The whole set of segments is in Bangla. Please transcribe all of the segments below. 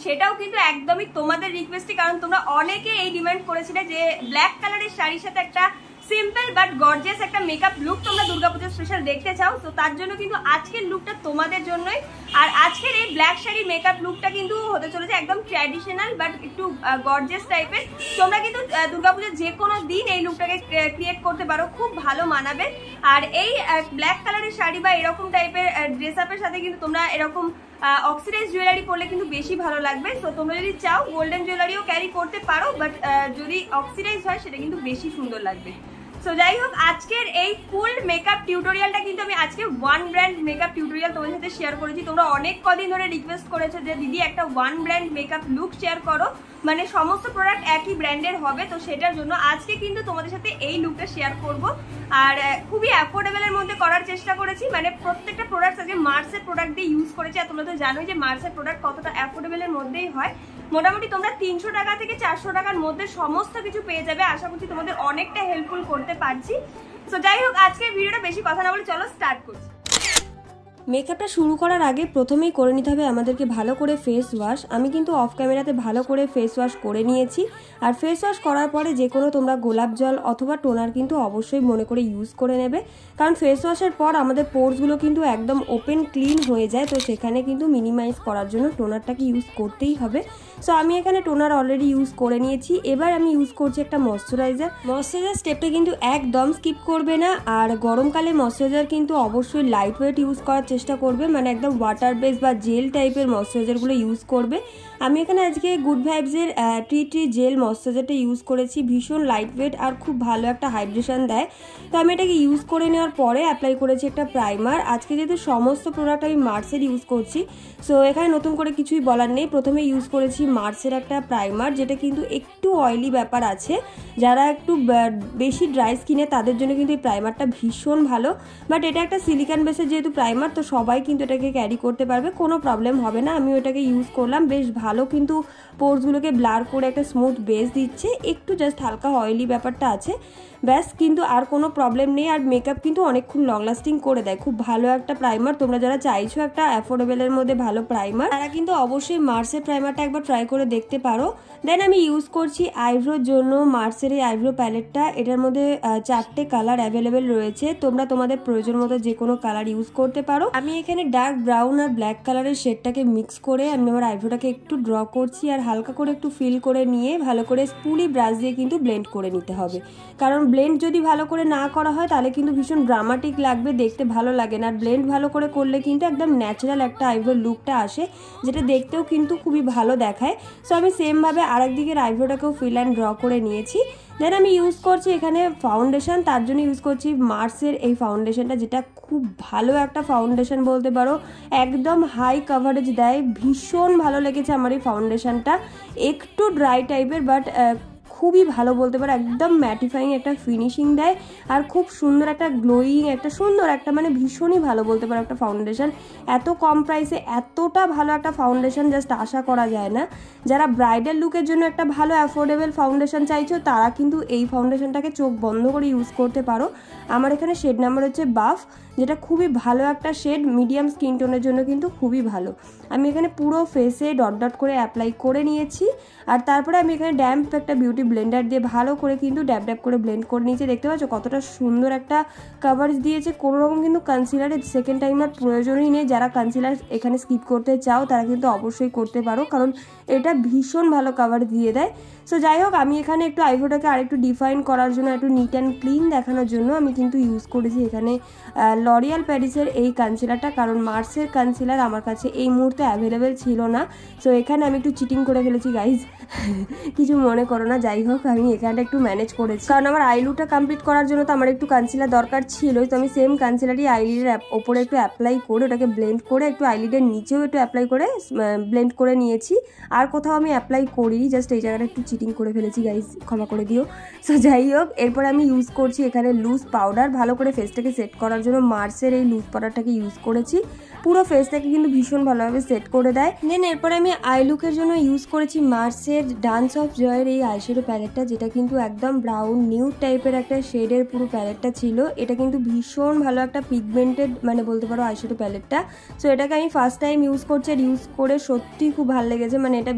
সেটাও কিন্তু একদমই তোমাদের রিকোয়েস্টে, কারণ তোমরা অনেকে এই ডিমান্ড করেছিলে যে ব্ল্যাক কালারের শাড়ির সাথে একটা সিম্পল বাট গর্জিয়াস একটা মেকআপ লুক তোমরা দুর্গাপূজা স্পেশাল দেখতে চাও। তো তার জন্য কিন্তু আজকের লুকটা তোমাদের জন্যই। আর আজকের এই ব্ল্যাক শাড়ির মেকআপ লুকটা কিন্তু হতে চলেছে একদম ট্র্যাডিশনাল বাট একটু গর্জিয়াস টাইপের। তোমরা কিন্তু দুর্গাপূজার যে কোনো দিন এই লুকটাকে ক্রিয়েট করতে পারো, খুব ভালো মানাবে। আর এই ব্ল্যাক কালারের শাড়ি বা এরকম টাইপের ড্রেস আপের সাথে কিন্তু তোমরা এরকম অক্সিডাইজ জুয়েলারি পরলে কিন্তু বেশি ভালো লাগবে। তো তোমরা যদি চাও গোল্ডেন জুয়েলারিও ক্যারি করতে পারো, বাট যদি অক্সিডাইজ হয় সেটা কিন্তু বেশি সুন্দর লাগবে। সো যাই হোক, আজকের এই ফুল মেকআপ টিউটোরিয়ালটা কিন্তু আমি আজকে ওয়ান ব্র্যান্ড মেকআপ টিউটোরিয়াল তোমাদের সাথে শেয়ার করেছি। তোমরা অনেক কদিন ধরে রিকোয়েস্ট করেছো যে দিদি একটা one brand makeup look share করো, মানে সমস্ত প্রোডাক্ট একই ব্র্যান্ডের হবে। তো সেটার জন্য আজকে কিন্তু তোমাদের সাথে এই লুকটা শেয়ার করব। আর খুবই অ্যাফোর্ডেবলের মধ্যে করার চেষ্টা করেছি, মানে প্রত্যেকটা প্রোডাক্ট আজকে মার্সের প্রোডাক্ট দিয়ে ইউজ করেছি। আর তোমরা তো জানোই যে মার্সের প্রোডাক্ট কতটা অ্যাফোর্ডেবলের মধ্যেই হয়। মোটামুটি তোমরা 300 টাকা থেকে 400 টাকার মধ্যে সমস্ত কিছু পেয়ে যাবে। আশা করছি তোমাদের অনেকটা হেল্পফুল করতে পারছি। সো যাই হোক, আজকের ভিডিওটা বেশি কথা না বলে চলো স্টার্ট করছি। মেকআপটা শুরু করার আগে প্রথমেই করে নিতে হবে আমাদেরকে ভালো করে ফেস ওয়াশ। আমি কিন্তু অফ ক্যামেরাতে ভালো করে ফেস ওয়াশ করে নিয়েছি। আর ফেস ওয়াশ করার পরে যে কোনো তোমরা গোলাপ জল অথবা টোনার কিন্তু অবশ্যই মনে করে ইউজ করে নেবে, কারণ ফেস ওয়াশের পর আমাদের পোর্সগুলো কিন্তু একদম ওপেন ক্লিন হয়ে যায়। তো সেখানে কিন্তু মিনিমাইজ করার জন্য টোনারটাকে ইউজ করতেই হবে। সো আমি এখানে টোনার অলরেডি ইউজ করে নিয়েছি। এবার আমি ইউজ করছি একটা ময়শ্চারাইজার। ময়শ্চারাইজার স্টেপটা কিন্তু একদম স্কিপ করবে না। আর গরমকালে ময়শ্চারাইজার কিন্তু অবশ্যই লাইট ওয়েট ইউজ করার চেষ্টা করবে, মানে একদম ওয়াটার বেস বা জেল টাইপের ময়শ্চারাইজারগুলো ইউজ করবে। আমি এখানে আজকে গুড ভাইবসের টি জেল ময়শ্চারাইজারটা ইউজ করেছি। ভীষণ লাইট ওয়েট আর খুব ভালো একটা হাইড্রেশন দেয়। তো আমি এটাকে ইউজ করে নেওয়ার পরে অ্যাপ্লাই করেছি একটা প্রাইমার। আজকে যেহেতু সমস্ত প্রোডাক্ট আমি মার্সের ইউজ করছি, সো এখানে নতুন করে কিছুই বলার নেই। প্রথমে ইউজ করেছি মার্সের একটা প্রাইমার, যেটা কিন্তু একটু অয়েলি ব্যাপার আছে। যারা একটু বেশি ড্রাই স্কিনে তাদের জন্য কিন্তু এই প্রাইমারটা ভীষণ ভালো। বাট এটা একটা সিলিকন বেসের যেহেতু প্রাইমার, তো সবাই কিন্তু এটাকে ক্যারি করতে পারবে, কোনো প্রবলেম হবে না। আমি ওটাকে ইউজ করলাম, বেশ ভালো কিন্তু পোর্সগুলোকে ব্লার করে একটা স্মুথ বেস দিচ্ছে। একটু জাস্ট হালকা অয়েলি ব্যাপারটা আছে ব্যাস, কিন্তু আর কোনো প্রবলেম নেই। আর মেকআপ কিন্তু অনেকক্ষণ লং লাস্টিং করে দেয়। খুব ভালো একটা প্রাইমার। তোমরা যারা চাইছো একটা অ্যাফোর্ডেবলের মধ্যে ভালো প্রাইমার, তারা কিন্তু অবশ্যই মার্সের প্রাইমারটা একবার ট্রাই করে দেখতে পারো। দেন আমি ইউজ করছি আইব্রোর জন্য মার্সের এই আইব্রো প্যালেটটা। এটার মধ্যে 4টে কালার অ্যাভেলেবেল রয়েছে। তোমরা তোমাদের প্রয়োজন মতো যে কোনো কালার ইউজ করতে পারো। আমি এখানে ডার্ক ব্রাউন আর ব্ল্যাক কালারের শেডটাকে মিক্স করে আমি আমার আইব্রোটাকে একটু ড্র করছি। আর হালকা করে একটু ফিল করে নিয়ে ভালো করে স্পুলি ব্রাশ দিয়ে কিন্তু ব্লেন্ড করে নিতে হবে, কারণ ব্লেন্ড যদি ভালো করে না করা হয় তাহলে কিন্তু ভীষণ ড্রামাটিক লাগবে, দেখতে ভালো লাগে না। আর ব্লেন্ড ভালো করে করলে কিন্তু একদম ন্যাচারাল একটা আইব্রো লুকটা আসে, যেটা দেখতেও কিন্তু খুবই ভালো দেখায়। সো আমি সেমভাবে আরেকদিকের আইব্রোটাকেও ফিল অ্যান্ড ড্র করে নিয়েছি। দেন আমি ইউজ করছি এখানে ফাউন্ডেশন। তার জন্য ইউজ করছি মার্সের এই ফাউন্ডেশনটা, যেটা খুব ভালো একটা ফাউন্ডেশন বলতে পারো। একদম হাই কভারেজ দেয়, ভীষণ ভালো লেগেছে আমার এই ফাউন্ডেশনটা। একটু ড্রাই টাইপের বাট খুবই ভালো বলতে পারো। একদম ম্যাটিফাইং একটা ফিনিশিং দেয় আর খুব সুন্দর একটা গ্লোয়িং একটা সুন্দর একটা মানে ভীষণই ভালো বলতে পারো একটা ফাউন্ডেশন। এত কম প্রাইসে এতটা ভালো একটা ফাউন্ডেশন জাস্ট আশা করা যায় না। যারা ব্রাইডাল লুকের জন্য একটা ভালো অ্যাফোর্ডেবল ফাউন্ডেশন চাইছো, তারা কিন্তু এই ফাউন্ডেশনটাকে চোখ বন্ধ করে ইউজ করতে পারো। আমার এখানে শেড নাম্বার হচ্ছে বাফ, যেটা খুবই ভালো একটা শেড, মিডিয়াম স্কিন টোনের জন্য কিন্তু খুবই ভালো। আমি এখানে পুরো ফেসে ডট ডট করে অ্যাপ্লাই করে নিয়েছি। আর তারপরে আমি এখানে ড্যাম্প একটা বিউটি ব্লেন্ডার দিয়ে ভালো করে কিন্তু ড্যাব ড্যাব করে ব্লেন্ড করে নিয়েছি। দেখতে পাচ্ছ কতটা সুন্দর একটা কাভারেজ দিয়েছে। কোনো রকম কিন্তু কনসিলারের সেকেন্ড টাইমার প্রয়োজনই নেই। যারা কনসিলার এখানে স্কিপ করতে চাও তারা কিন্তু অবশ্যই করতে পারো, কারণ এটা ভীষণ ভালো কাভারেজ দিয়ে দেয়। সো যাই হোক, আমি এখানে একটু আইব্রোটাকে আরেকটু ডিফাইন করার জন্য, একটু নিট অ্যান্ড ক্লিন দেখানোর জন্য আমি কিন্তু ইউজ করেছি এখানে লরিয়াল প্যারিসের এই কনসিলারটা, কারণ মার্সের কনসিলার আমার কাছে এই মুহূর্তে অ্যাভেলেবেল ছিল না। সো এখানে আমি একটু চিটিং করে ফেলেছি গাইজ, কিছু মনে করো না। যাই হোক, আমি এখানটা একটু ম্যানেজ করেছি, কারণ আমার আইলুটা কমপ্লিট করার জন্য তো আমার একটু কনসিলার দরকার ছিল। তো আমি সেম কনসিলারই আইলিডের ওপরে একটু অ্যাপ্লাই করে ওটাকে ব্লেন্ড করে একটু আইলিডের নিচেও একটু অ্যাপ্লাই করে ব্লেন্ড করে নিয়েছি। আর কোথাও আমি অ্যাপ্লাই করিনি, জাস্ট এই জায়গাটা একটু চিটিং করে ফেলেছি গাইজ, ক্ষমা করে দিও। সো যাই হোক, এরপরে আমি ইউজ করছি এখানে লুজ পাউডার। ভালো করে ফেসটাকে সেট করার জন্য মার্সের এই লুজ পাউডারটাকে ইউজ করেছি। পুরো ফেসটাকে কিন্তু ভীষণ ভালোভাবে সেট করে দেয়। দেন এরপরে আমি আই লুকের জন্য ইউজ করেছি মার্সের ডান্স অফ জয়ের এই আইশ্যাডো প্যালেটটা, যেটা কিন্তু একদম ব্রাউন নিউড টাইপের একটা শেডের পুরো প্যালেটটা ছিল। এটা কিন্তু ভীষণ ভালো একটা পিগমেন্টেড মানে বলতে পারো আইশ্যাডো প্যালেটটা। সো এটাকে আমি ফার্স্ট টাইম ইউজ করছি, আর ইউজ করে সত্যি খুব ভালো লেগেছে। মানে এটা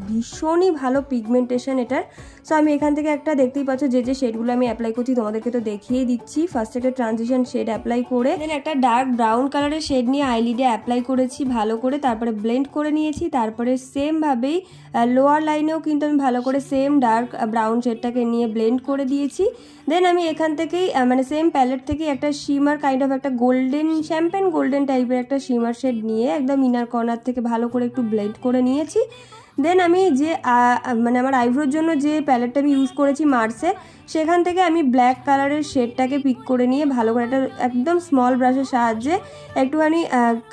ভীষণই ভালো পিগমেন্টেশন এটার। সো আমি এখান থেকে একটা দেখতেই পাচ্ছ যে শেডগুলো আমি অ্যাপ্লাই করছি তোমাদেরকে তো দেখিয়ে দিচ্ছি। ফার্স্ট একটা ট্রানজিশন শেড অ্যাপ্লাই করে দেন একটা ডার্ক ব্রাউন কালারের শেড নিয়ে আইলিডে অ্যাপ্লাই করেছি ভালো করে, তারপরে ব্লেন্ড করে নিয়েছি। তারপরে সেম ভাবেই লোয়ার লাইনেও কিন্তু আমি ভালো করে সেম ডার্ক ব্রাউন শেডটাকে নিয়ে ব্লেন্ড করে দিয়েছি। দেন আমি এখান থেকেই মানে সেম প্যালেট থেকে একটা শিমার কাইন্ড অফ একটা গোল্ডেন শ্যাম্পেন গোল্ডেন টাইপের একটা শিমার শেড নিয়ে একদম ইনার কর্নার থেকে ভালো করে একটু ব্লেন্ড করে নিয়েছি। দেন আমি যে মানে আমার আইব্রোর জন্য যে প্যালেটটা আমি ইউজ করেছি মার্সের, সেখান থেকে আমি ব্ল্যাক কালারের শেডটাকে পিক করে নিয়ে ভালো করে একটা একদম স্মল ব্রাশের সাহায্যে একটুখানি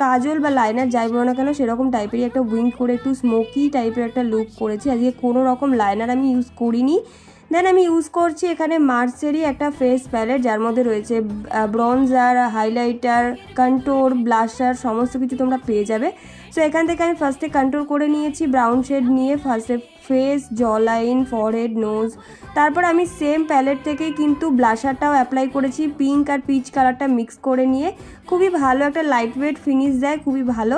কাজল বা লাইনার যাই বলো না কেন সেরকম টাইপেরই একটা উইং করে একটু স্মোকি টাইপের একটা লুক করেছি। আজকে কোনো রকম লাইনার আমি ইউজ করিনি। দেন আমি ইউজ করছি এখানে মার্সেরই একটা ফেস প্যালেট, যার মধ্যে রয়েছে ব্রঞ্জার, হাইলাইটার, কন্ট্যুর, ব্লাশার সমস্ত কিছু তোমরা পেয়ে যাবে। সো এখান থেকে আমি ফার্স্টে কন্ট্রোল করে নিয়েছি ব্রাউন শেড নিয়ে, ফার্স্টে ফেস, জ লাইন, ফরহেড, নোজ। তারপর আমি সেম প্যালেট থেকেই কিন্তু ব্লাশারটাও অ্যাপ্লাই করেছি, পিঙ্ক আর পিচ কালারটা মিক্স করে নিয়ে খুবই ভালো একটা লাইট ওয়েট ফিনিশ দেয়, খুবই ভালো।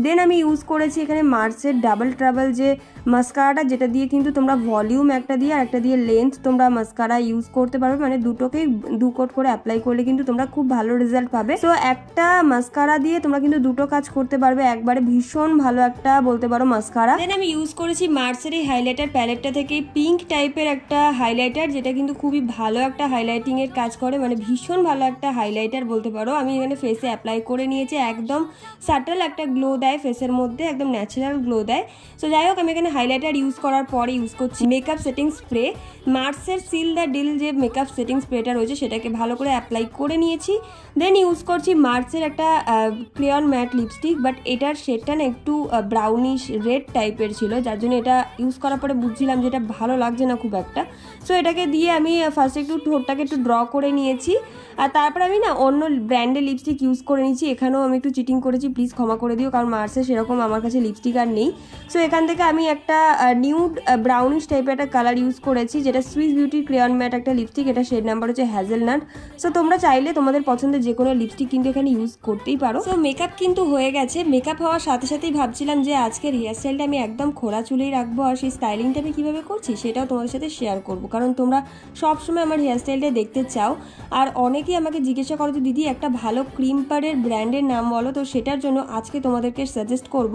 দেন আমি ইউজ করেছি এখানে মার্সের ডাবল ট্রাবল যে মাস্কারাটা, যেটা দিয়ে কিন্তু তোমরা ভলিউম একটা দিয়ে আর একটা দিয়ে লেন্থ তোমরা মাস্কারা ইউজ করতে পারবে, মানে দুটোকেই দু কোট করে অ্যাপ্লাই করলে কিন্তু তোমরা খুব ভালো রেজাল্ট পাবে। সো একটা মাস্কারা দিয়ে তোমরা কিন্তু দুটো কাজ করতে পারবে একবারে, ভীষণ ভালো একটা বলতে পারো মাস্কারা। দেন আমি ইউজ করেছি মার্সের এই হাইলাইটার প্যালেটটা থেকে পিঙ্ক টাইপের একটা হাইলাইটার, যেটা কিন্তু খুবই ভালো একটা হাইলাইটিং এর কাজ করে, মানে ভীষণ ভালো একটা হাইলাইটার বলতে পারো। আমি এখানে ফেসে অ্যাপ্লাই করে নিয়েছি, একদম সাটল একটা গ্লো দেয় ফেসের মধ্যে, একদম ন্যাচারাল গ্লো দেয়। সো যাই হোক, আমি এখানে হাইলাইটার ইউজ করার পরে ইউজ করছি মেকআপ সেটিং স্প্রে। মার্সের সিল দ্য ডিল যে মেকআপ সেটিং স্প্রেটা রয়েছে সেটাকে ভালো করে অ্যাপ্লাই করে নিয়েছি। দেন ইউজ করছি মার্সের একটা ক্রেয়ন ম্যাট লিপস্টিক, বাট এটার শেডটা না একটু ব্রাউনিশ রেড টাইপের ছিল, যার জন্য এটা ইউজ করার পরে বুঝছিলাম যে এটা ভালো লাগছে না খুব একটা। সো এটাকে দিয়ে আমি ফার্স্টে একটু ঠোঁটটাকে একটু ড্র করে নিয়েছি, আর তারপর আমি না অন্য ব্র্যান্ডের লিপস্টিক ইউজ করে নিয়েছি। এখানেও আমি একটু চিটিং করেছি, প্লিজ ক্ষমা করে দিও, কারণ মার্সে সেরকম আমার কাছে লিপস্টিক আর নেই। সো এখান থেকে আমি একটা নিউড ব্রাউনিশ টাইপের একটা কালার ইউজ করেছি, যেটা সুইস বিউটির ক্রেয়ন ম্যাট একটা লিপস্টিক, এটা শেড নাম্বার হচ্ছে হ্যাজেলনাট। সো তোমরা চাইলে তোমাদের পছন্দের যে কোনো লিপস্টিক কিন্তু এখানে ইউজ করতেই পারো। সো মেকআপ কিন্তু হয়ে গেছে। মেকআপ হওয়ার সাথে সাথেই ভাবছিলাম যে আজকের হেয়ার স্টাইলটা আমি একদম খোলা চুলেই রাখবো, আর সেই স্টাইলিংটা আমি কীভাবে করছি সেটাও তোমাদের সাথে শেয়ার করবো, কারণ তোমরা সবসময় আমার হেয়ার স্টাইলটা দেখতে চাও। আর অনেকেই আমাকে জিজ্ঞাসা করো যে দিদি একটা ভালো ক্রিম পারের ব্র্যান্ডের নাম বলো, তো সেটার জন্য আজকে তোমাদেরকে সাজেস্ট করব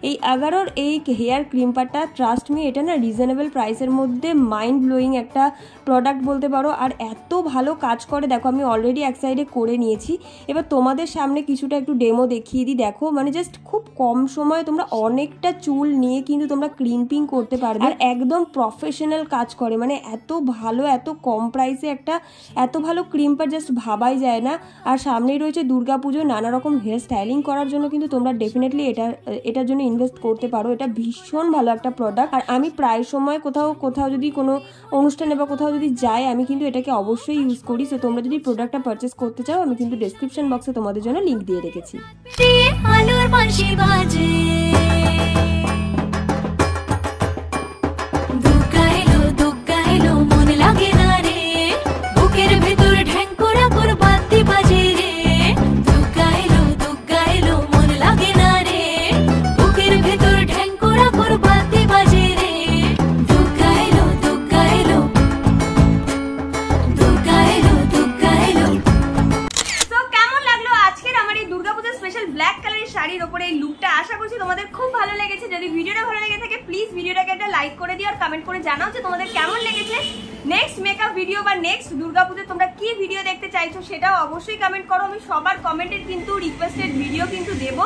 এই আগারোর এই হেয়ার ক্রিম পারটা। ট্রাস্ট মি, এটা না রিজনেবল প্রাইসের মধ্যে মাইন্ড ব্লোয়িং একটা প্রোডাক্ট বলতে পারো, আর এত ভালো কাজ করে। দেখো আমি অলরেডি এক সাইডে করে নিয়েছি, এবার তোমাদের সামনে কিছুটা একটু ডেমো দেখিয়ে দিই। দেখো মানে জাস্ট খুব কম সময়ে তোমরা অনেকটা চুল নিয়ে কিন্তু তোমরা ক্রিম্পিং করতে পারবে, আর একদম প্রফেশনাল কাজ করে, মানে এত ভালো, এত কম প্রাইসে একটা এত ভালো ক্রিম পার জাস্ট ভাবাই যায় না। আর সামনেই রয়েছে দুর্গাপুজো, নানা রকম হেয়ার স্টাইলিং করার জন্য কিন্তু তোমরা ডেফিনেটলি এটার জন্য ইনভেস্ট করতে পারো। এটা ভীষণ ভালো একটা প্রোডাক্ট, আর আমি প্রায় সময় কোথাও যদি কোনো অনুষ্ঠানে বা কোথাও যদি যাই আমি কিন্তু এটাকে অবশ্যই ইউজ করি। সো তোমরা যদি প্রোডাক্টটা পারচেস করতে চাও আমি কিন্তু ডেসক্রিপশন বক্সে তোমাদের জন্য লিঙ্ক দিয়ে রেখেছি। শাড়ির ওপরে এই লুকটা আশা করছি তোমাদের খুব ভালো লেগেছে। যদি ভিডিওটা ভালো লেগে থাকে প্লিজ ভিডিওটাকে একটা লাইক করে দিও, আর কমেন্ট করে জানাও যে তোমাদের কেমন লেগেছে। নেক্সট মেকআপ ভিডিও বা নেক্সট দুর্গাপুজো তোমরা কি ভিডিও দেখতে চাইছো সেটাও অবশ্যই কমেন্ট করো। আমি সবার কমেন্টের কিন্তু রিকোয়েস্টেড ভিডিও কিন্তু দেবো।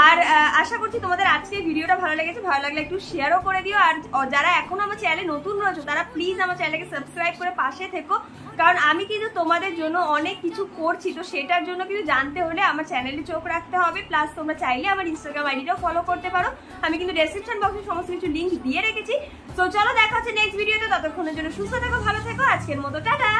আর আশা করছি তোমাদের আজকের ভিডিওটা ভালো লেগেছে, ভালো লাগলে একটু শেয়ারও করে দিও। আর যারা এখনো আমার চ্যানেলে নতুন রয়েছে তারা প্লিজ আমার চ্যানেলকে সাবস্ক্রাইব করে পাশে থেকো, কারণ আমি কিন্তু তোমাদের জন্য অনেক কিছু করছি, তো সেটার জন্য কিন্তু জানতে হলে আমার চ্যানেলে চোখ রাখতে হবে। প্লাস তোমরা চাইলে আমার ইনস্টাগ্রাম আইডিটাও ফলো করতে পারো, আমি কিন্তু ডেসক্রিপশন বক্সে সমস্ত কিছু লিঙ্ক দিয়ে রেখেছি। তো চলো দেখা হচ্ছে নেক্সট ভিডিওতে, ততক্ষণের জন্য সুস্থ থেকো, ভালো থেকো, আজকের মতো টাটা।